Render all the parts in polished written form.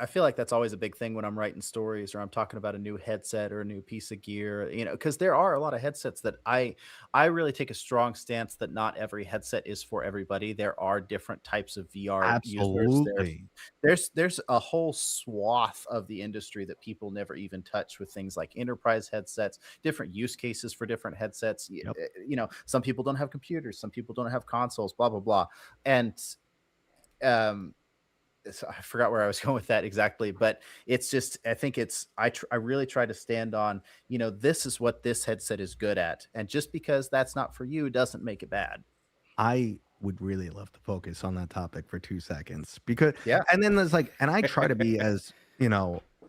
I feel like that's always a big thing when I'm writing stories or I'm talking about a new headset or a new piece of gear, because there are a lot of headsets that I really take a strong stance that not every headset is for everybody. There are different types of VR users. Absolutely. There's a whole swath of the industry that people never even touch with things like enterprise headsets, different use cases for different headsets. Yep. Some people don't have computers, some people don't have consoles, blah blah blah, and um so I forgot where I was going with that exactly, but it's just I think I really try to stand on, this is what this headset is good at, and just because that's not for you doesn't make it bad. I would really love to focus on that topic for 2 seconds because Yeah. and then there's like and I try to be as,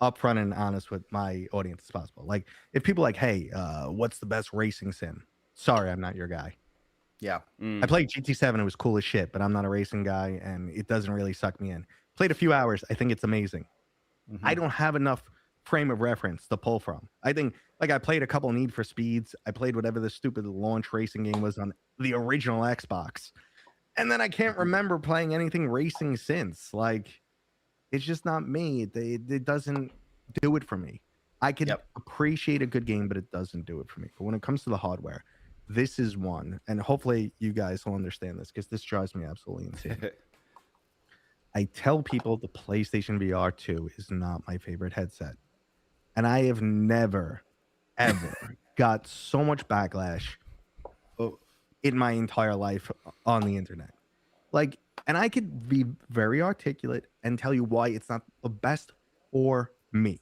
upfront and honest with my audience as possible. Like, if people are like, "Hey, what's the best racing sim?" Sorry, I'm not your guy. Yeah. I Mm. played GT7, it was cool as shit, but I'm not a racing guy, and it doesn't really suck me in. Played a few hours, I think it's amazing. I Mhm. don't have enough frame of reference to pull from. I think like I played a couple Need for Speeds. I played whatever the stupid launch racing game was on the original Xbox. And then I can't Mhm. remember playing anything racing since. Like it's just not me. It doesn't do it for me. I could Yep. appreciate a good game, but it doesn't do it for me. But when it comes to the hardware, this is one. And hopefully you guys will understand this because this drives me absolutely insane. I tell people the PlayStation VR2 is not my favorite headset. And I have never, ever got so much backlash o- in my entire life on the internet. Like, and I could be very articulate and tell you why it's not the best for me.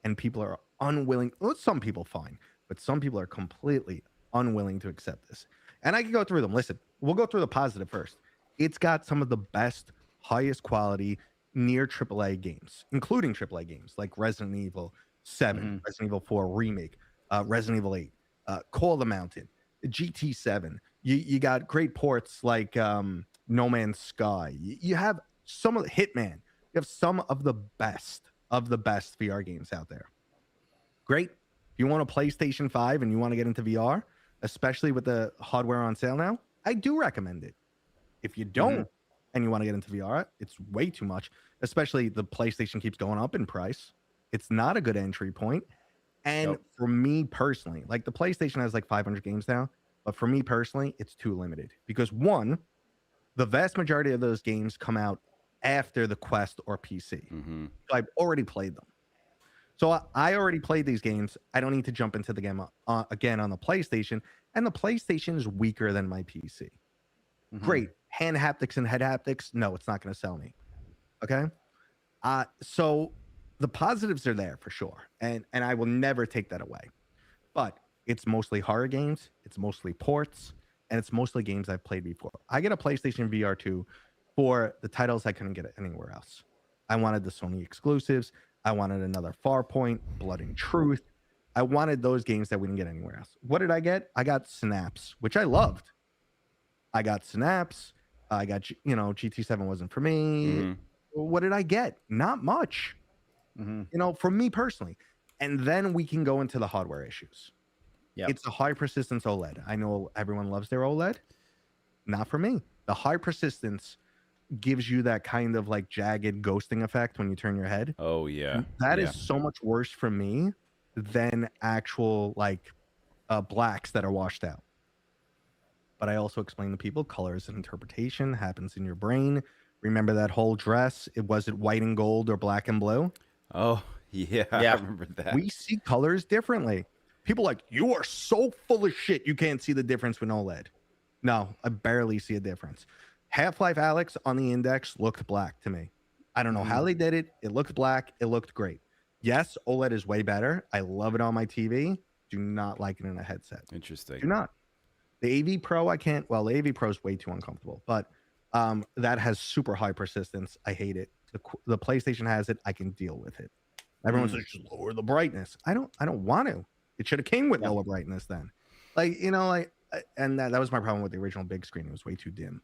And people are unwilling. Well, some people fine, but some people are completely unwilling to accept this. And I can go through them. Listen, we'll go through the positive first. It's got some of the best, highest quality, near AAA games, including AAA games like Resident Evil 7, Mhm. Resident Evil 4 Remake, Resident Evil 8, Call of the Mountain, GT7. You got great ports like No Man's Sky. You have some of the Hitman. You have some of the best VR games out there. Great. If you want a PlayStation 5 and you want to get into VR, especially with the hardware on sale now, I do recommend it. If you Mhm. don't and you want to get into VR, it's way too much, especially the PlayStation keeps going up in price. It's not a good entry point. And Nope. for me personally, like the PlayStation has like 500 games now, but for me personally, it's too limited because one, the vast majority of those games come out after the Quest or PC. Hmm. So I've already played them. So I already played these games. I don't need to jump into the game again on the PlayStation. And the PlayStation is weaker than my PC. Mhm. Great. Hand haptics and head haptics. No, it's not going to sell me. Okay. So the positives are there for sure. And I will never take that away. But it's mostly horror games, it's mostly ports, and it's mostly games I've played before. I get a PlayStation VR2 for the titles I couldn't get anywhere else. I wanted the Sony exclusives. I wanted another Farpoint, Blood and Truth. I wanted those games that we didn't get anywhere else. What did I get? I got Synapse, which I loved. I got Synapse. I got, GT7 wasn't for me. Hmm. What did I get? Not much, Mhm. for me personally. And then we can go into the hardware issues. Yep. It's a high persistence OLED. I know everyone loves their OLED. Not for me. The high persistence gives you that kind of like jagged ghosting effect when you turn your head. Oh yeah, And that is yeah. so much worse for me than actual like blacks that are washed out. But I also explain to people colors and interpretation happens in your brain. Remember that whole dress? Was it white and gold or black and blue? Oh yeah, I Yeah. remember that. We see colors differently. People like, you are so full of shit. You can't see the difference with OLED. No, I barely see a difference. Half-Life Alex on the index looked black to me. I don't know how Mhm. they did it. It looked black. It looked great. Yes, OLED is way better. I love it on my TV. Do not like it in a headset. Interesting. Do not. The AV Pro, I can't. Well, the AV Pro is way too uncomfortable, but that has super high persistence. I hate it. The PlayStation has it. I can deal with it. Everyone's Mm. like, just lower the brightness. I don't want to. It should have came with Yeah. lower brightness then. Like, and that was my problem with the original big screen. It was way too dim.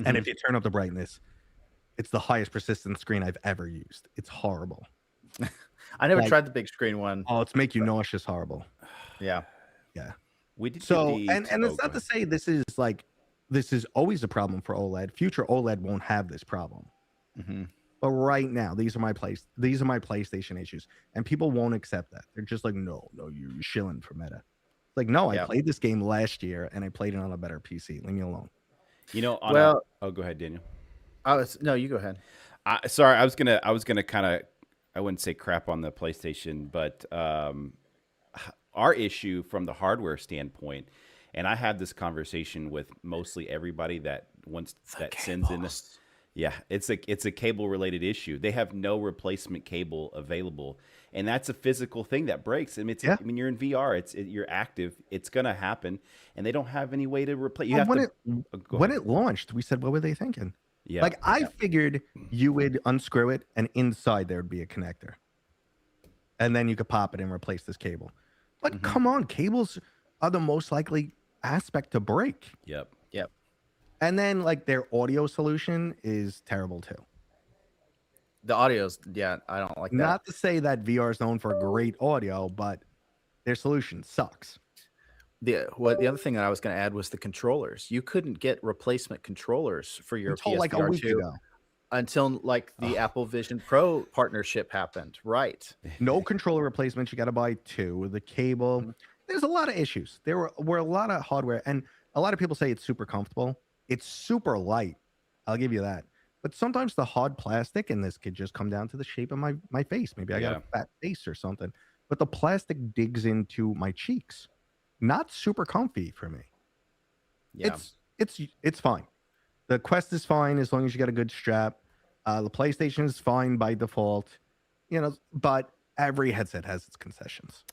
And if Mhm. you turn up the brightness, it's the highest persistent screen I've ever used. It's horrible. I never Like, tried the big screen one. oh, it's make you nauseous horrible. Yeah. Yeah. We did get So, the. and Oh, it's go not to ahead. say this is always a problem for OLED. Future OLED won't have this problem. Mhm. But right now, these are my PlayStation issues, and people won't accept that. They're just like, no, you're shilling for meta. Like, no, I Yeah. played this game last year and I played it on a better PC. Leave me alone. You know, Well, oh, go ahead, Daniel. no, you go ahead. Sorry, I was gonna kind of, I wouldn't say crap on the PlayStation, but our issue from the hardware standpoint, and I had this conversation with mostly everybody that sends in. Yeah, it's a cable related issue. They have no replacement cable available, and that's a physical thing that breaks. I mean, Yeah. I mean, you're in VR. You're active. It's gonna happen, and they don't have any way to replace. You Well, have when it launched, we said, what were they thinking? Yeah. Like, I figured you would unscrew it and inside there would be a connector. And then you could pop it and replace this cable. But come on, cables are the most likely aspect to break. Yep. And then, like, their audio solution is terrible too. The audio's, yeah, I don't like that. Not to say that VR is known for great audio, but their solution sucks. The other thing that I was going to add was the controllers. You couldn't get replacement controllers for your Until like a week PSVR2 ago. until like the Apple Vision Pro partnership happened. Right. No controller replacements. You got to buy 2. The cable. There's a lot of issues. There were a lot of hardware, and a lot of people say it's super comfortable. It's super light. I'll give you that. But sometimes the hard plastic, and this could just come down to the shape of my face. Maybe I got a fat face or something. But the plastic digs into my cheeks. Not super comfy for me. Yeah. It's fine. The Quest is fine as long as you got a good strap. The PlayStation is fine by default. You know, but every headset has its concessions.